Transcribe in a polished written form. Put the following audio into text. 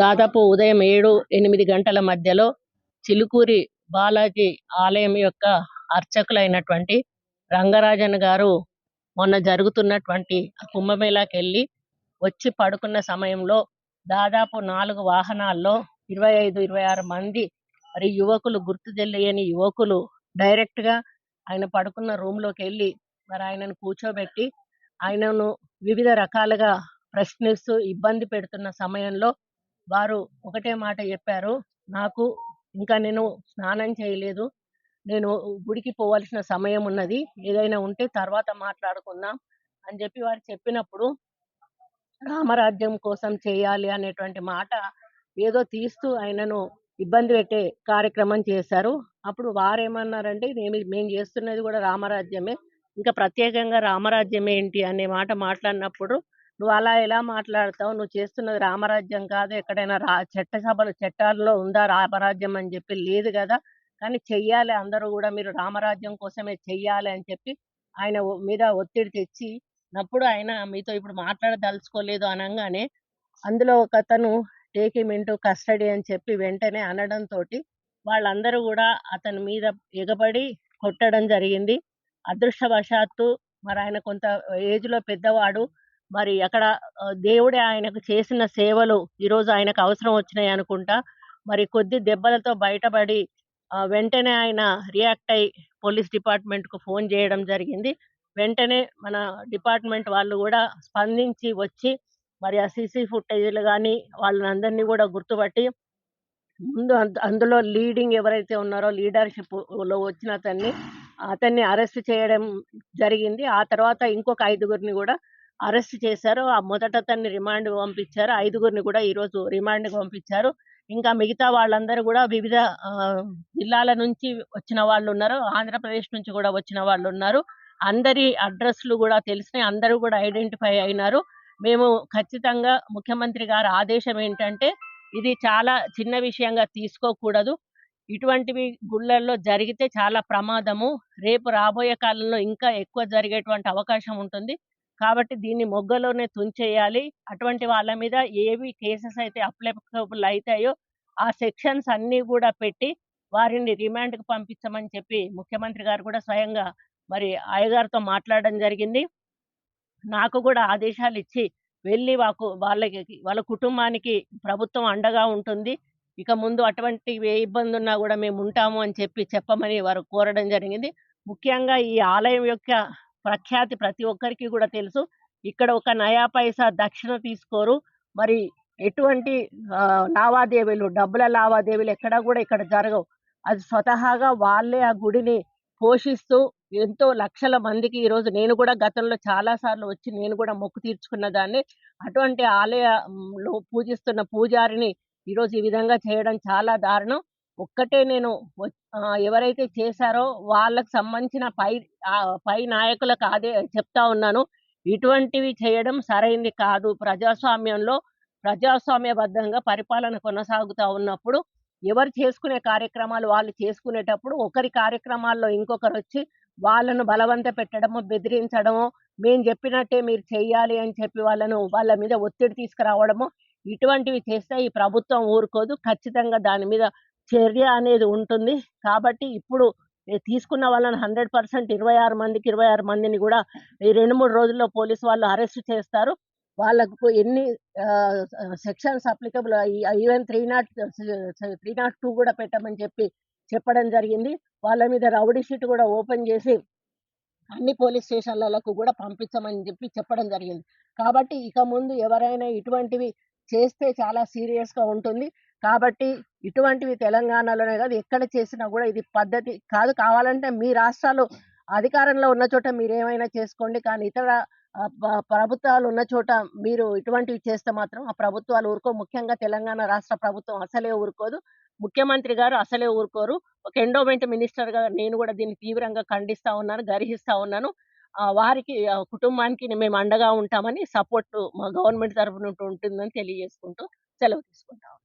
దాదాపు ఉదయం 7-8 గంటల మధ్యలో చిలుకూరి బాలాజీ ఆలయం యొక్క అర్చకులైనటువంటి రంగరాజన్ గారు మొన్న జరుగుతున్నటువంటి కుంభమేళాకెళ్ళి వచ్చి పడుకున్న సమయంలో దాదాపు 4 వాహనాల్లో 25-26 మంది మరి యువకులు, గుర్తు తెలియని యువకులు డైరెక్ట్‌గా ఆయన పడుకున్న రూమ్‌లోకి వెళ్ళి మరి ఆయనను కూర్చోబెట్టి ఆయనను వివిధ రకాలుగా ప్రశ్నిస్తూ ఇబ్బంది పెడుతున్న సమయంలో వారు ఒకటే మాట చెప్పారు. నాకు ఇంకా నేను స్నానం చేయలేదు. నేను గుడికి పోవాల్సిన సమయం ఉన్నది. ఏదైనా ఉంటే తర్వాత మాట్లాడుకుందాం అని చెప్పి వారు చెప్పినప్పుడు, రామరాజ్యం కోసం చేయాలి అనేటువంటి మాట ఏదో తీస్తూ ఆయనను ఇబ్బంది పెట్టే కార్యక్రమం చేశారు. అప్పుడు వారేమన్నారంటే, మేము చేస్తున్నది కూడా రామరాజ్యమే. ఇంకా ప్రత్యేకంగా రామరాజ్యం ఏంటి అనే మాట మాట్లాడినప్పుడు, "నువ్వు అలా ఎలా మాట్లాడతావు? నువ్వు చేస్తున్నది రామరాజ్యం కాదు. ఎక్కడైనా చట్టాల్లో ఉందా రామరాజ్యం అని చెప్పి? లేదు గదా! కానీ చెయ్యాలి అందరూ గూడా. మీరు రామరాజ్యం కోసమే చెయ్యాలి" అని చెప్పి ఆయన మీద ఒత్తిడి తెచ్చి నప్పుడు ఆయన మీతో ఇప్పుడు మాట్లాడదలుచుకోలేదు అనంగానే, అందులో ఒకతను టేక్ హిమ్ ఇంటూ కస్టడీ అని చెప్పి వెంటనే అనడంతోటి వాళ్ళందరూ గూడా అతని మీద ఎగబడి కొట్టడం జరిగింది. అదృష్టవశాత్తు మరి ఆయన కొంత ఏజ్‌లో పెద్దవాడు. మరి అక్కడ దేవుడే ఆయనకు చేసిన సేవలు ఈరోజు ఆయనకు అవసరం వచ్చినాయి అనుకుంటా. మరి కొద్ది దెబ్బలతో బయటపడి వెంటనే ఆయన రియాక్ట్ అయ్యి పోలీస్ డిపార్ట్‌మెంట్‌కు ఫోన్ జేయడం జరిగింది. వెంటనే మన డిపార్ట్‌మెంట్ వాళ్ళు గూడా స్పందించి వచ్చి మరి ఆ సీసీ ఫుటేజ్‌లు గాని వాళ్ళనందరిని గూడా గుర్తుపట్టి ముందు అందులో లీడింగ్ ఎవరైతే ఉన్నారో లీడర్‌షిప్‌లో వచ్చిన అతన్ని అరెస్ట్ చేయడం జరిగింది. ఆ తర్వాత ఇంకొక 5గురిని గూడా అరెస్ట్ చేశారు. ఆ మొదట అతన్ని రిమాండ్‌కి పంపించారు. 5గురిని కూడా ఈరోజు రిమాండ్‌కి పంపించారు. ఇంకా మిగతా వాళ్ళందరూ గూడా వివిధ జిల్లాల నుంచి వచ్చిన వాళ్ళున్నారు. ఆంధ్రప్రదేశ్ నుంచి గూడా వచ్చిన వాళ్ళున్నారు. అందరి అడ్రస్‌లు గూడా తెలిసినాయి. అందరూ గూడా ఐడెంటిఫై అయినారు. మేము ఖచ్చితంగా ముఖ్యమంత్రి గారి ఆదేశం ఏంటంటే, ఇది చాలా చిన్న విషయంగా తీసుకోకూడదు. ఇటువంటివి గుళ్ళల్లో జరిగితే చాలా ప్రమాదము. రేపు రాబోయే కాలంలో ఇంకా ఎక్కువ జరిగేటువంటి అవకాశం ఉంటుంది. కాబట్టి దీన్ని మొగ్గలోనే తుంచేయాలి. అటువంటి వాళ్ళ మీద ఏవి కేసెస్ అయితే అప్లికబుల్ అయితాయో ఆ సెక్షన్స్ అన్నీ గూడా పెట్టి వారిని రిమాండ్‌కి పంపించమని చెప్పి ముఖ్యమంత్రి గారు కూడా స్వయంగా మరి అయ్యగారితో మాట్లాడడం జరిగింది. నాకు గూడా ఆదేశాలిచ్చి వెళ్ళి వాళ్ళ కుటుంబానికి ప్రభుత్వం అండగా ఉంటుంది. ఇక ముందు అటువంటివి ఏ ఇబ్బందున్నా గూడా మేముంటాము అని చెప్పమని వారు కోరడం జరిగింది. ముఖ్యంగా ఈ ఆలయం యొక్క ప్రఖ్యాతి ప్రతి ఒక్కరికి గూడా తెలుసు. ఇక్కడ ఒక నయా పైసా దక్షిణ తీసుకోరు. మరి ఎటువంటి డబ్బుల లావాదేవీలు ఎక్కడా గూడా ఇక్కడ జరగవు. అది స్వతహాగా వాళ్ళే ఆ గుడిని పోషిస్తూ ఎంతో లక్షల మందికి ఈరోజు నేను కూడా గతంలో చాలా సార్లు వచ్చి నేను కూడా మొక్కు తీర్చుకున్న దాన్ని. అటువంటి ఆలయంలో పూజిస్తున్న పూజారిని ఈరోజు ఈ విధంగా చేయడం చాలా దారుణం. ఒక్కటే నేను ఎవరైతే చేశారో వాళ్ళకి సంబంధించిన పై నాయకులకు చెప్తా ఉన్నాను. ఇటువంటివి చేయడం సరైంది కాదు. ప్రజాస్వామ్యబద్ధంగా పరిపాలన కొనసాగుతా ఉన్నప్పుడు ఎవరు చేసుకునే కార్యక్రమాలు వాళ్ళు చేసుకునేటప్పుడు ఒకరి కార్యక్రమాల్లో ఇంకొకరొచ్చి వాళ్ళను బలవంత పెట్టడమో, బెదిరించడమో, మేము చెప్పినట్టే మీరు చెయ్యాలి అని చెప్పి వాళ్ళ మీద ఒత్తిడి తీసుకురావడమో, ఇటువంటివి చేస్తే ఈ ప్రభుత్వం ఊరుకోదు. ఖచ్చితంగా దాని మీద చర్య అనేది ఉంటుంది. కాబట్టి ఇప్పుడు తీసుకున్న వాళ్ళని 100% 26 మందిని గూడా ఈ 2, 3 రోజుల్లో పోలీసు వాళ్ళు అరెస్ట్ చేస్తారు. వాళ్ళకు ఎన్ని సెక్షన్స్ అప్లికబుల్ ఈవెన్ 302 గూడా పెట్టమని చెప్పడం జరిగింది. వాళ్ళ మీద రౌడీ షీట్ గూడా ఓపెన్ చేసి అన్ని పోలీస్ స్టేషన్‌లకు గూడా పంపించమని చెప్పడం జరిగింది. కాబట్టి ఇక ముందు ఎవరైనా ఇటువంటివి చేస్తే చాలా సీరియస్‌గా ఉంటుంది. కాబట్టి ఇటువంటివి తెలంగాణలోనే కాదు ఎక్కడ చేసినా గూడా ఇది పద్ధతి కాదు. కావాలంటే మీ రాష్ట్రాలు అధికారంలో ఉన్న చోట మీరేమైనా చేసుకోండి. కానీ ఇతర ప్రభుత్వాలు ఉన్న చోట మీరు ఇటువంటివి చేస్తే మాత్రం ఆ ప్రభుత్వాలు ఊరుకోవు. ముఖ్యంగా తెలంగాణ రాష్ట్ర ప్రభుత్వం అసలే ఊరుకోదు. ముఖ్యమంత్రి గారు అసలే ఊరుకోరు. ఒక ఎండోమెంట్ మినిస్టర్‌గా నేను గూడా దీన్ని తీవ్రంగా ఖండిస్తా ఉన్నాను, గర్హిస్తా ఉన్నాను. వారికి కుటుంబానికి మేము అండగా ఉంటామని సపోర్ట్ మా గవర్నమెంట్ తరఫు నుండి ఉంటుందని తెలియజేసుకుంటూ సెలవు తీసుకుంటా ఉన్నాను.